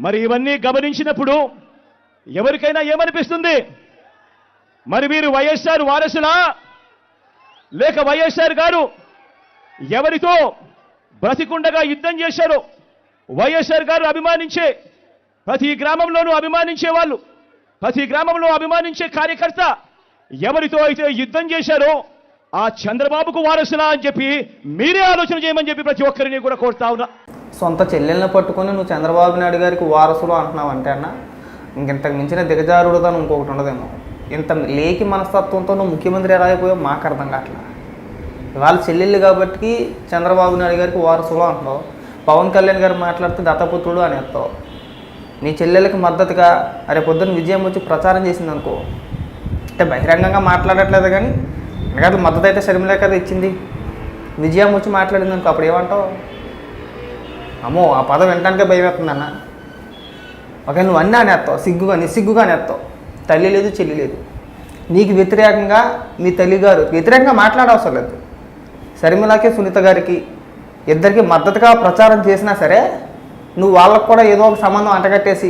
మరి ఇవన్నీ గమనించినప్పుడు ఎవరికైనా ఏమనిపిస్తుంది? మరి మీరు వైఎస్ఆర్ వారసులా, లేక వైఎస్ఆర్ గారు ఎవరితో బ్రతికుండగా యుద్ధం చేశారో, వైఎస్ఆర్ గారు అభిమానించే ప్రతి గ్రామంలోనూ అభిమానించే వాళ్ళు, ప్రతి గ్రామంలో అభిమానించే కార్యకర్త ఎవరితో అయితే యుద్ధం చేశారో ఆ చంద్రబాబుకు వారసులా అని చెప్పి మీరే ఆలోచన చేయమని చెప్పి ప్రతి ఒక్కరిని కూడా కోరుతా ఉన్నా. సొంత చెల్లెల్ని పట్టుకొని నువ్వు చంద్రబాబు నాయుడు గారికి వారసులు అంటున్నావు అంటే అన్న, ఇంతకు మించిన దిగజారుడుతాను ఇంకొకటి ఉండదేమో. ఇంత లేకి మనస్తత్వంతో నువ్వు ముఖ్యమంత్రి ఎలా అయిపోయావు మాకు అర్థం కావట్లా. వాళ్ళ చెల్లెళ్ళు కాబట్టి చంద్రబాబు నాయుడు గారికి వారసులు అంటున్నావు. పవన్ కళ్యాణ్ గారు మాట్లాడితే దత్తపుత్రుడు అని ఎత్తావు. నీ చెల్లెళ్ళకి మద్దతుగా అరే పొద్దున్న విజయం వచ్చి ప్రచారం చేసింది అనుకో, అంటే బహిరంగంగా మాట్లాడట్లేదు కానీ ఎందుకంటే మద్దతు అయితే షర్మిల కదా ఇచ్చింది. విజయం వచ్చి మాట్లాడింది అనుకో, అప్పుడు ఏమంటావు? అమ్మో ఆ పదం వినడానికే భయం వేస్తుందన్న. ఓకే నువ్వు అన్నీ అనేస్తావు, నిస్సిగ్గుగా అనేస్తావు. తల్లి లేదు చెల్లి లేదు. నీకు వ్యతిరేకంగా మీ తల్లిగారు వ్యతిరేకంగా మాట్లాడవసరం లేదు. షర్మిలకి సునీత గారికి ఇద్దరికి మద్దతుగా ప్రచారం చేసినా సరే నువ్వు వాళ్ళకు కూడా ఏదో ఒక సంబంధం అంటగట్టేసి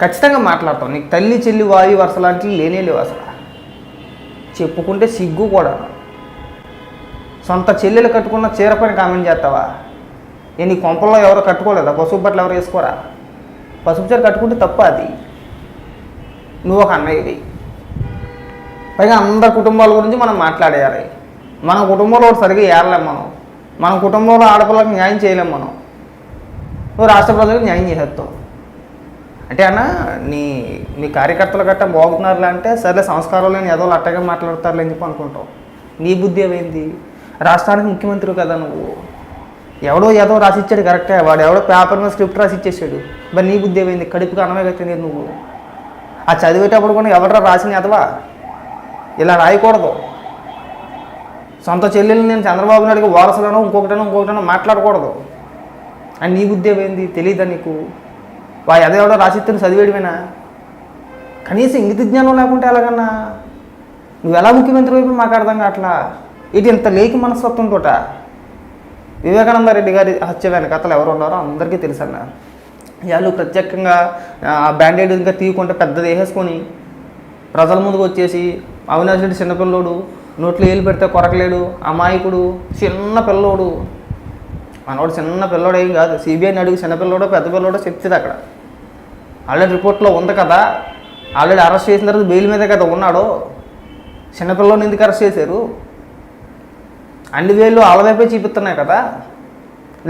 ఖచ్చితంగా మాట్లాడతావు. నీకు తల్లి చెల్లి వాయు వరుస లాంటివి లేనే లేవు అసలు. చెప్పుకుంటే సిగ్గు కూడా. సొంత చెల్లెలు కట్టుకున్న చీర పైన కామెంట్ చేస్తావా? నీ కొంపల్లో ఎవరో కట్టుకోలేదా? పసుపు బట్టలు ఎవరు వేసుకోరా? పసుపు చీర కట్టుకుంటే తప్ప అది. నువ్వు ఒక అన్నయ్యది. పైగా అందరి కుటుంబాల గురించి మనం మాట్లాడేయాలి. మన కుటుంబంలో సరిగ్గా ఏరలేం మనం. మన కుటుంబంలో ఆడపిల్లలకు న్యాయం చేయలేం మనం. నువ్వు రాష్ట్ర ప్రజలకు న్యాయం చేసేస్తావు అంటే అన్న నీ కార్యకర్తలు గట్ట బాగుతున్నారులే అంటే సరే సంస్కారం లేని ఏదో అట్టగా మాట్లాడతారులే అని చెప్పి అనుకుంటావు. నీ బుద్ధి ఏమైంది? రాష్ట్రానికి ముఖ్యమంత్రి కదా నువ్వు. ఎవడో ఏదో రాసిచ్చాడు కరెక్టే, వాడు ఎవడో పేపర్ మీద స్క్రిప్ట్ రాసి ఇచ్చేసాడు. మరి నీ బుద్ధి ఏమైంది? కడుపుకి అనవే తినేది నువ్వు. ఆ చదివేటప్పుడు కూడా ఎవడరా రాసిన ఎదవా ఇలా రాయకూడదు. సొంత చెల్లెల్ని నేను చంద్రబాబు నాయుడుకి వారసులను ఇంకొకటనో మాట్లాడకూడదు అని నీ బుద్ధి ఏమైంది? తెలియదా నీకు? అదేవడో రాసిస్తే చదివేయడమేనా? కనీసం ఇంగిత జ్ఞానం లేకుంటే ఎలాగన్నా నువ్వు ఎలా ముఖ్యమంత్రి వైపు మాకు అర్థం కావట్లా. ఇది ఇంత లేకి మనస్తత్వంతో వివేకానంద రెడ్డి గారి హత్య వెనకతలు ఎవరు ఉన్నారో అందరికీ తెలుసన్న. వాళ్ళు ప్రత్యేకంగా బ్యాండేడ్ ఇంకా తీయకుంటే పెద్దది వేసేసుకొని ప్రజల ముందుకు వచ్చేసి అవినాష్ రెడ్డి చిన్నపిల్లోడు, నోట్లో ఏలు పెడితే కొరకలేడు, అమాయకుడు, చిన్న పిల్లోడు. మనోడు చిన్న పిల్లోడు ఏం కాదు. సిబిఐని అడుగు చిన్నపిల్లోడో పెద్ద పిల్లోడో చెప్తుంది అక్కడ. ఆల్రెడీ రిపోర్ట్లో ఉంది కదా. ఆల్రెడీ అరెస్ట్ చేసిన తర్వాత బెయిల్ మీదే కదా ఉన్నాడు. చిన్నపిల్లోని ఎందుకు అరెస్ట్ చేశారు? అన్ని వేళ్ళు వాళ్ళ వైపే చూపిస్తున్నాయి కదా.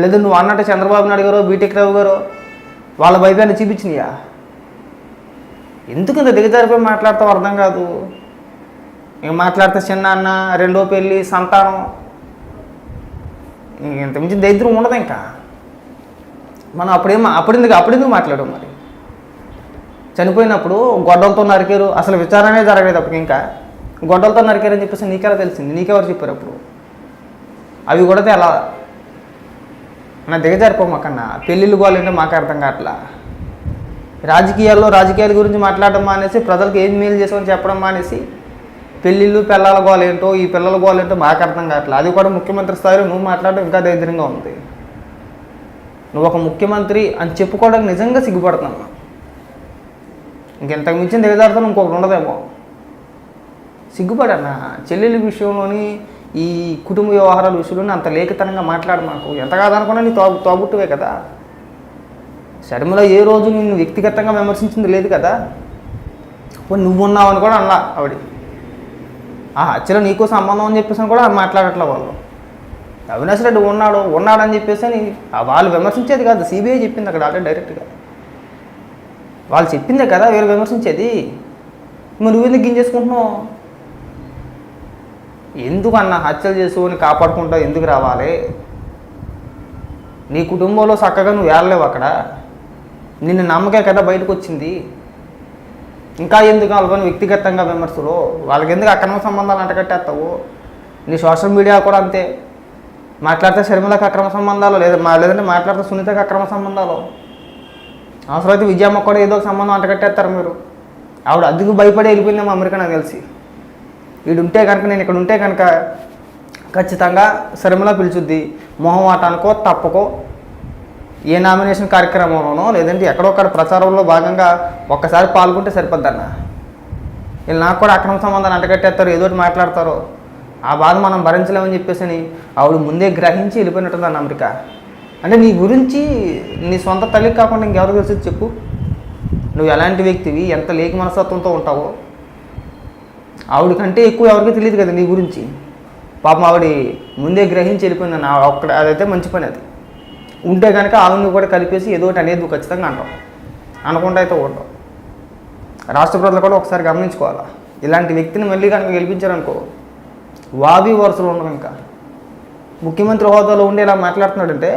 లేదా నువ్వు అన్నట్టు చంద్రబాబు నాయుడు గారు బీటెక్ రావు గారు వాళ్ళ వైపే చూపించినాయా? ఎందుకు ఇంత దిగజారిపోయి మాట్లాడతావు అర్థం కాదు. ఇంక మాట్లాడితే చిన్న అన్న, రెండో పెళ్ళి, సంతానం, ఇంత మించి దరిద్రం ఉండదు. ఇంకా మనం అప్పుడెందుకు మాట్లాడాం? మరి చనిపోయినప్పుడు గొడ్డలతో నరికారు, అసలు విచారణే జరగలేదు అప్పుడు. ఇంకా గొడ్డలతో నరికారని చెప్పేసి నీకెలా తెలిసింది? నీకెవరు చెప్పారు అప్పుడు? అవి కూడా అలా నా దిగజారిపోమాకన్నా. పెళ్ళిళ్ళు గోలంటే మాకు అర్థం కావట్లా. రాజకీయాల గురించి మాట్లాడడం మానేసి ప్రజలకు ఏం మేలు చేసామని చెప్పడం మానేసి పెళ్ళిళ్ళు పిల్లల గోలేంటో ఈ పిల్లల గోలేంటో మాకు అర్థం కావట్లా. అది కూడా ముఖ్యమంత్రి స్థాయిలో నువ్వు మాట్లాడడం ఇంకా దరిద్రంగా ఉంది. నువ్వు ఒక ముఖ్యమంత్రి అని చెప్పుకోవడానికి నిజంగా సిగ్గుపడుతున్నావు. ఇంకెంతకు మించిన దిగజారుతాను ఇంకొకటి ఉండదేమో. సిగ్గుపడన్నా. చెల్లెలి విషయంలోని ఈ కుటుంబ వ్యవహారాల విషయంలోని అంత లేఖితనంగా మాట్లాడు. మాకు ఎంత కాదనుకున్నా నీ తోబుట్టువే కదా. షర్మిల ఏ రోజు నిన్ను వ్యక్తిగతంగా విమర్శించింది లేదు కదా. నువ్వు ఉన్నావు అని కూడా అన్నా ఆవిడ. ఆ హత్యలో నీకు సంబంధం అని చెప్పేసి కూడా మాట్లాడట్లే వాళ్ళు. అవినాష్ రెడ్డి ఉన్నాడని చెప్పేసి వాళ్ళు విమర్శించేది కాదు, సిబిఐ చెప్పింది అక్కడ ఆల్రెడీ డైరెక్ట్గా. వాళ్ళు చెప్పిందే కదా వీళ్ళు విమర్శించేది. మరి నువ్వెందుకు గింజేసుకుంటున్నావు? ఎందుకు అన్న హత్యలు చేసుకొని కాపాడుకుంటావు? ఎందుకు రావాలి? నీ కుటుంబంలో చక్కగా నువ్వు ఏడలేవు అక్కడ. నిన్ను నమ్మకే కదా బయటకు వచ్చింది. ఇంకా ఎందుకు వాళ్ళని వ్యక్తిగతంగా విమర్శలు? వాళ్ళకి ఎందుకు అక్రమ సంబంధాలు అంటకట్టేస్తావు? నీ సోషల్ మీడియా కూడా అంతే. మాట్లాడితే షర్మిలకు అక్రమ సంబంధాలు లేదంటే మాట్లాడితే సునీతకు అక్రమ సంబంధాలు. అవసరమైతే విజయమ్మ కూడా ఏదో ఒక సంబంధం అంటకట్టేస్తారు మీరు. ఆవిడ అద్దెకు భయపడి వెళ్ళిపోయిందేమో అమెరికా నాకు తెలిసి. వీడుంటే కనుక నేను ఇక్కడ ఉంటే కనుక ఖచ్చితంగా షర్మిల పిలుచుద్ది. మొహమాటానికో తప్పకో ఏ నామినేషన్ కార్యక్రమంలోనో లేదంటే ఎక్కడొక్కడ ప్రచారంలో భాగంగా ఒక్కసారి పాల్గొంటే సరిపోద్దన్న. వీళ్ళు నాకు కూడా అక్రమ సంబంధాన్ని అంటగట్టేస్తారు, ఏదో ఒకటి మాట్లాడతారు, ఆ బాధ మనం భరించలేమని చెప్పేసి ఆవిడ ముందే గ్రహించి వెళ్ళిపోయినట్టుందన్న అమెరికా. అంటే నీ గురించి నీ సొంత తల్లికి కాకుండా ఇంకెవరు తెలిసి చెప్పు, నువ్వు ఎలాంటి వ్యక్తివి, ఎంత లేకి మనస్తత్వంతో ఉంటావో. ఆవిడకంటే ఎక్కువ ఎవరికి తెలియదు కదా నీ గురించి. పాపం ఆవిడ ముందే గ్రహించి వెళ్ళిపోయిందన్న. ఒక్కడ అదైతే మంచి పని. అది ఉంటే కనుక ఆవిడని కూడా కలిపేసి ఏదో ఒకటి అనేది ఖచ్చితంగా అంటాం, అనుకుంటా అయితే ఉంటాం. రాష్ట్ర ప్రజలు కూడా ఒకసారి గమనించుకోవాలా. ఇలాంటి వ్యక్తిని మళ్ళీ కనుక గెలిపించారనుకో వావి వరుసలు ఉండవు. ఇంకా ముఖ్యమంత్రి హోదాలో ఉండి ఇలా మాట్లాడుతున్నాడంటే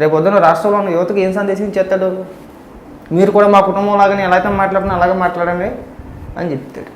రేపు పొద్దున్న రాష్ట్రంలో ఉన్న యువతకు ఏం సందేశం ఇచ్చేస్తాడు? మీరు కూడా మా కుటుంబం లాగానే ఎలా అయితే మాట్లాడుతున్నా అలాగే మాట్లాడండి అని చెప్తాడు.